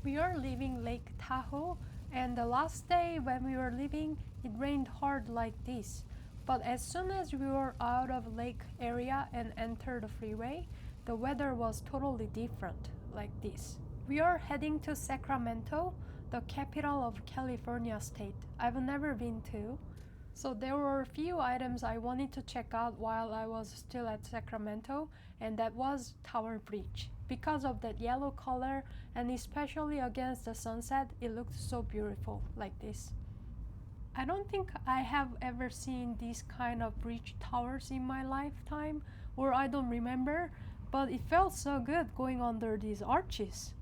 We are leaving Lake Tahoe, and the last day when we were leaving, it rained hard like this. But as soon as we were out of lake area and entered the freeway, the weather was totally different, like this. We are heading to Sacramento, the capital of California state. I've never been to. So there were a few items I wanted to check out while I was still at Sacramento, and that was Tower Bridge. Because of that yellow color, and especially against the sunset, it looked so beautiful like this. I don't think I have ever seen these kind of bridge towers in my lifetime, or I don't remember, but it felt so good going under these arches.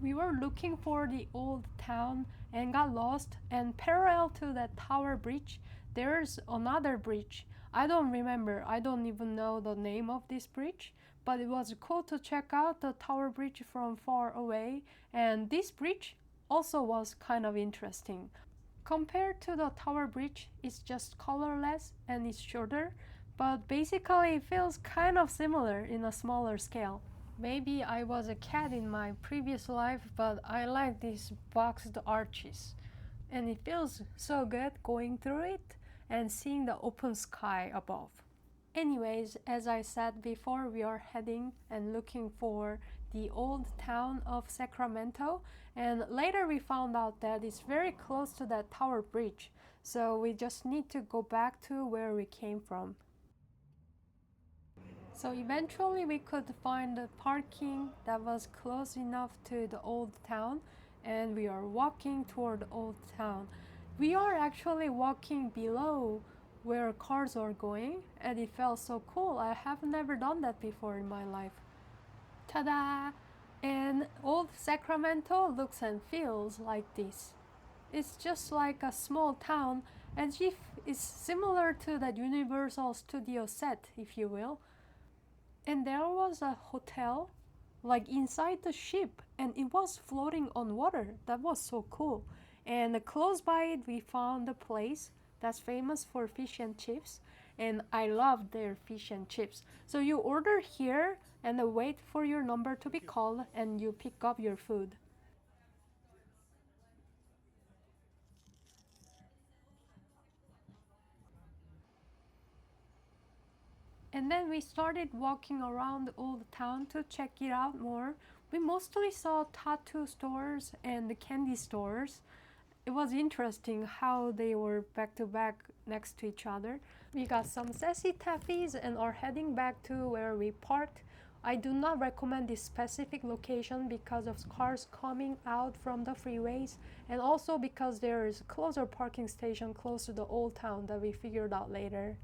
We were looking for the old town and got lost, and parallel to that tower bridge, there's another bridge. I don't remember, I don't even know the name of this bridge, but it was cool to check out the tower bridge from far away, and this bridge also was kind of interesting. Compared to the tower bridge, it's just colorless and it's shorter, but basically it feels kind of similar in a smaller scale. Maybe I was a cat in my previous life, but I like these boxed arches. And it feels so good going through it and seeing the open sky above. Anyways, as I said before, we are heading and looking for the old town of Sacramento, and later we found out that it's very close to that tower bridge, so we just need to go back to where we came from. So eventually we could find the parking that was close enough to the old town, and we are walking toward the old town. We are actually walking below where cars are going, and it felt so cool. I have never done that before in my life. Ta-da! And old Sacramento looks and feels like this. It's just like a small town, as if it's similar to that Universal Studio set, if you will. And there was a hotel, like inside the ship, and it was floating on water. That was so cool. And close by it, we found a place that's famous for fish and chips, and I love their fish and chips. So you order here and wait for your number to be called, and you pick up your food. And then we started walking around Old Town to check it out more. We mostly saw tattoo stores and candy stores. It was interesting how they were back to back next to each other. We got some sassy taffies and are heading back to where we parked. I do not recommend this specific location because of cars coming out from the freeways, and also because there is a closer parking station close to the old town that we figured out later.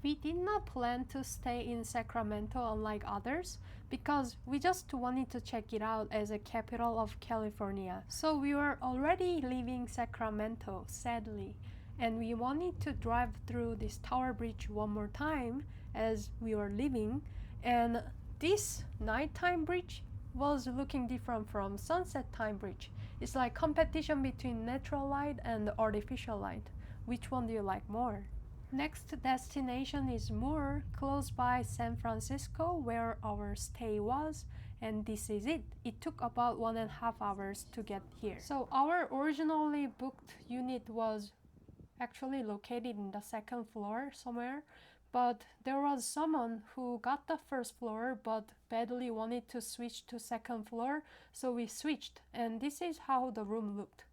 We did not plan to stay in Sacramento unlike others because we just wanted to check it out as a capital of California. So we were already leaving Sacramento, sadly, and we wanted to drive through this tower bridge one more time as we were leaving, and this nighttime bridge was looking different from sunset time bridge. It's like competition between natural light and artificial light. Which one do you like more? Next destination is Moore, close by San Francisco, where our stay was, and this is it. It took about 1.5 hours to get here. So our originally booked unit was actually located in the second floor somewhere, but there was someone who got the first floor but badly wanted to switch to second floor, so we switched, and this is how the room looked.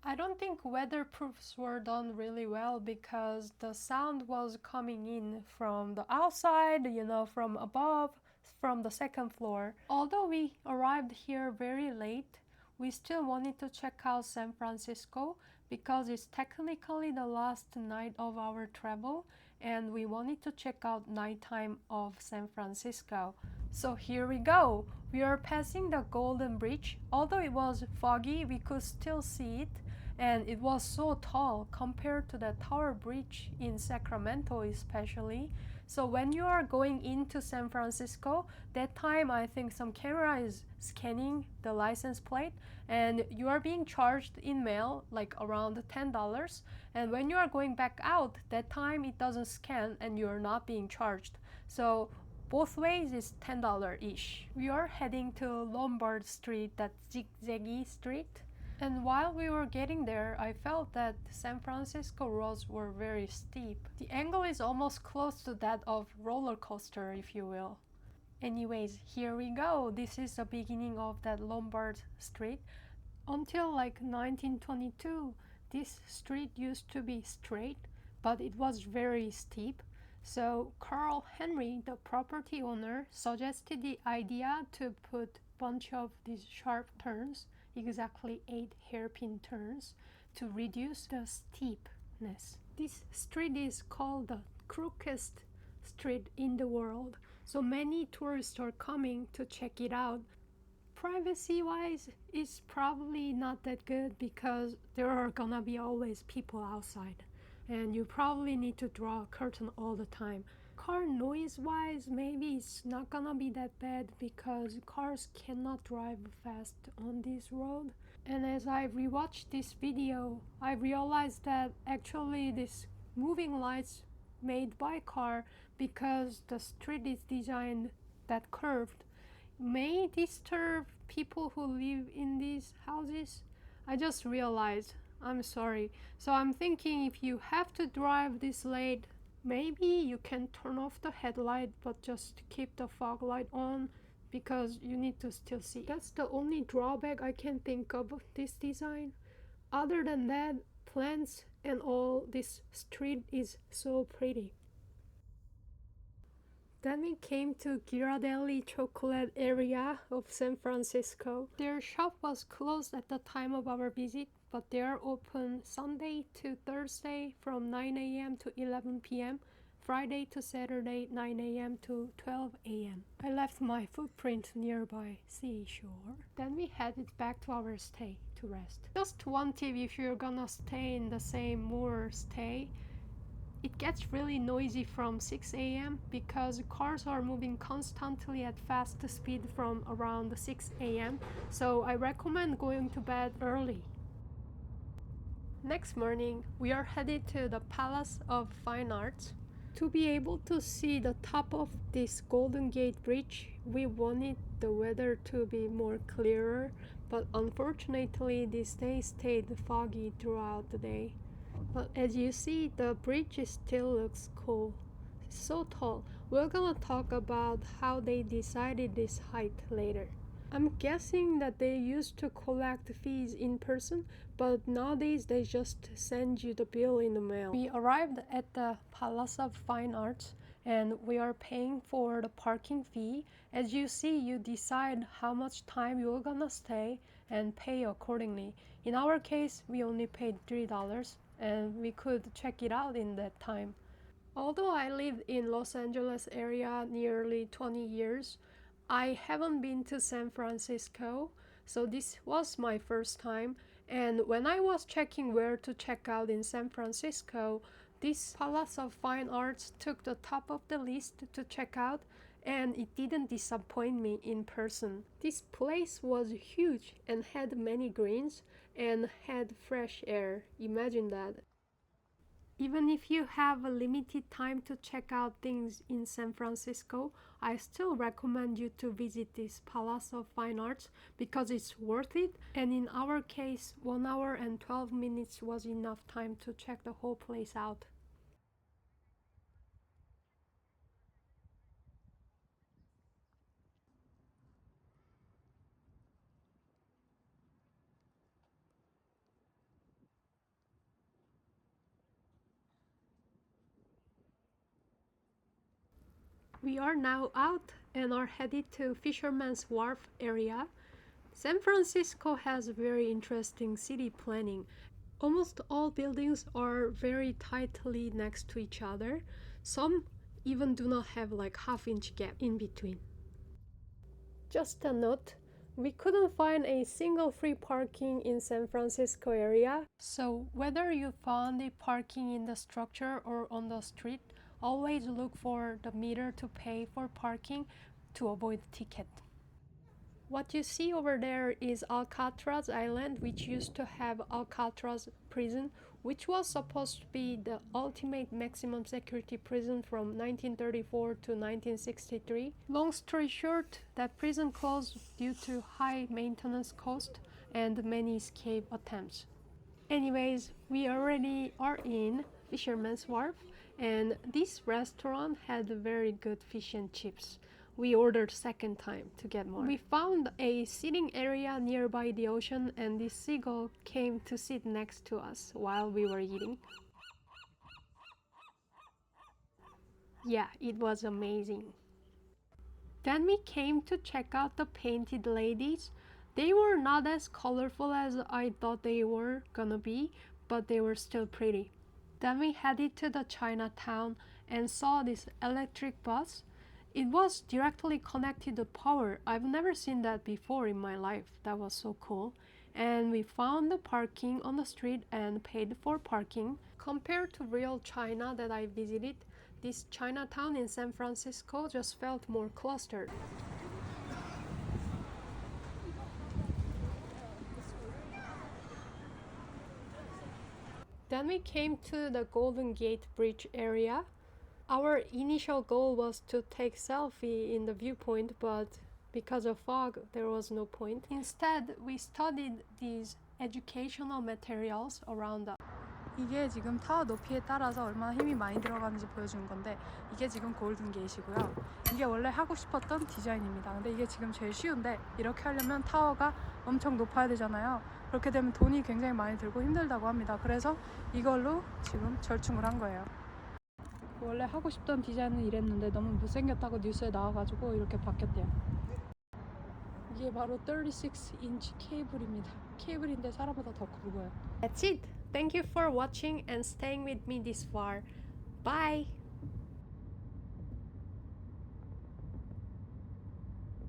I don't think weatherproofs were done really well because the sound was coming in from the outside, from above, from the second floor. Although we arrived here very late, we still wanted to check out San Francisco because it's technically the last night of our travel, and we wanted to check out nighttime of San Francisco. So here we go. We are passing the Golden Bridge. Although it was foggy, we could still see it, and it was so tall compared to the Tower Bridge in Sacramento especially. So when you are going into San Francisco, that time I think some camera is scanning the license plate and you are being charged in mail like around $10, and when you are going back out, that time it doesn't scan and you are not being charged. So Both ways is $10 each. We are heading to Lombard Street, that's zigzaggy street. And while we were getting there, I felt that San Francisco roads were very steep. The angle is almost close to that of roller coaster, if you will. Anyways, here we go. This is the beginning of that Lombard Street. Until like 1922, this street used to be straight, but it was very steep. So Carl Henry, the property owner, suggested the idea to put a bunch of these sharp turns, exactly 8 hairpin turns, to reduce the steepness. This street is called the crookedest street in the world, so many tourists are coming to check it out. Privacy-wise, it's probably not that good because there are gonna be always people outside, and you probably need to draw a curtain all the time. Car noise-wise, maybe it's not gonna be that bad because cars cannot drive fast on this road. And as I rewatched this video, I realized that actually this moving lights made by car, because the street is designed that curved, may disturb people who live in these houses. I just realized. I'm sorry. So I'm thinking if you have to drive this late, maybe you can turn off the headlight but just keep the fog light on because you need to still see. That's the only drawback I can think of this design. Other than that, plants and all, this street is so pretty. Then we came to Ghirardelli chocolate area of San Francisco. Their shop was closed at the time of our visit, but they are open Sunday to Thursday from 9 a.m. to 11 p.m., Friday to Saturday 9 a.m. to 12 a.m. I left my footprint nearby seashore. Then we headed back to our stay to rest. Just one tip if you're gonna stay in the same moor stay, it gets really noisy from 6 a.m. because cars are moving constantly at fast speed from around 6 a.m. So I recommend going to bed early. Next morning, we are headed to the Palace of Fine Arts. To be able to see the top of this Golden Gate Bridge, we wanted the weather to be more clearer, but unfortunately this day stayed foggy throughout the day. But as you see, the bridge still looks cool. It's so tall. We're gonna talk about how they decided this height later. I'm guessing that they used to collect fees in person, but nowadays they just send you the bill in the mail. We arrived at the Palace of Fine Arts and we are paying for the parking fee. As you see, you decide how much time you're gonna stay and pay accordingly. In our case, we only paid $3 and we could check it out in that time. Although I lived in Los Angeles area nearly 20 years, I haven't been to San Francisco, so this was my first time. And when I was checking where to check out in San Francisco, this Palace of Fine Arts took the top of the list to check out, and it didn't disappoint me in person. This place was huge and had many greens and had fresh air. Imagine that. Even if you have a limited time to check out things in San Francisco, I still recommend you to visit this Palace of Fine Arts because it's worth it. And in our case, 1 hour and 12 minutes was enough time to check the whole place out. We are now out and are headed to Fisherman's Wharf area. San Francisco has very interesting city planning. Almost all buildings are very tightly next to each other. Some even do not have like half-inch gap in between. Just a note, we couldn't find a single free parking in San Francisco area. So whether you found a parking in the structure or on the street, always look for the meter to pay for parking to avoid ticket. What you see over there is Alcatraz Island, which used to have Alcatraz prison, which was supposed to be the ultimate maximum security prison from 1934 to 1963. Long story short, that prison closed due to high maintenance cost and many escape attempts. Anyways, we already are in Fisherman's Wharf, and this restaurant had very good fish and chips. We ordered second time to get more. We found a sitting area nearby the ocean, and this seagull came to sit next to us while we were eating. Yeah, it was amazing. Then we came to check out the painted ladies. They were not as colorful as I thought they were gonna be, but they were still pretty. Then we headed to the Chinatown and saw this electric bus. It was directly connected to power. I've never seen that before in my life. That was so cool. And we found the parking on the street and paid for parking. Compared to real China that I visited, this Chinatown in San Francisco just felt more clustered. Then we came to the Golden Gate Bridge area. Our initial goal was to take selfie in the viewpoint, but because of fog, there was no point. Instead, we studied these educational materials around us. 이게 지금 타워 높이에 따라서 얼마나 힘이 많이 들어가는지 보여주는 건데, 이게 지금 골든 게이트고요. 이게 원래 하고 싶었던 디자인입니다. 근데 이게 지금 제일 쉬운데, 이렇게 하려면 타워가 엄청 높아야 되잖아요. 그렇게 되면 돈이 굉장히 많이 들고 힘들다고 합니다. 그래서 이걸로 지금 절충을 한 거예요. 원래 하고 싶던 디자인은 이랬는데 너무 못생겼다고 뉴스에 나와가지고 이렇게 바뀌었대요. 이게 바로 36인치 케이블입니다. 케이블인데 사람보다 더 굵어요. That's it. Thank you for watching and staying with me this far. Bye!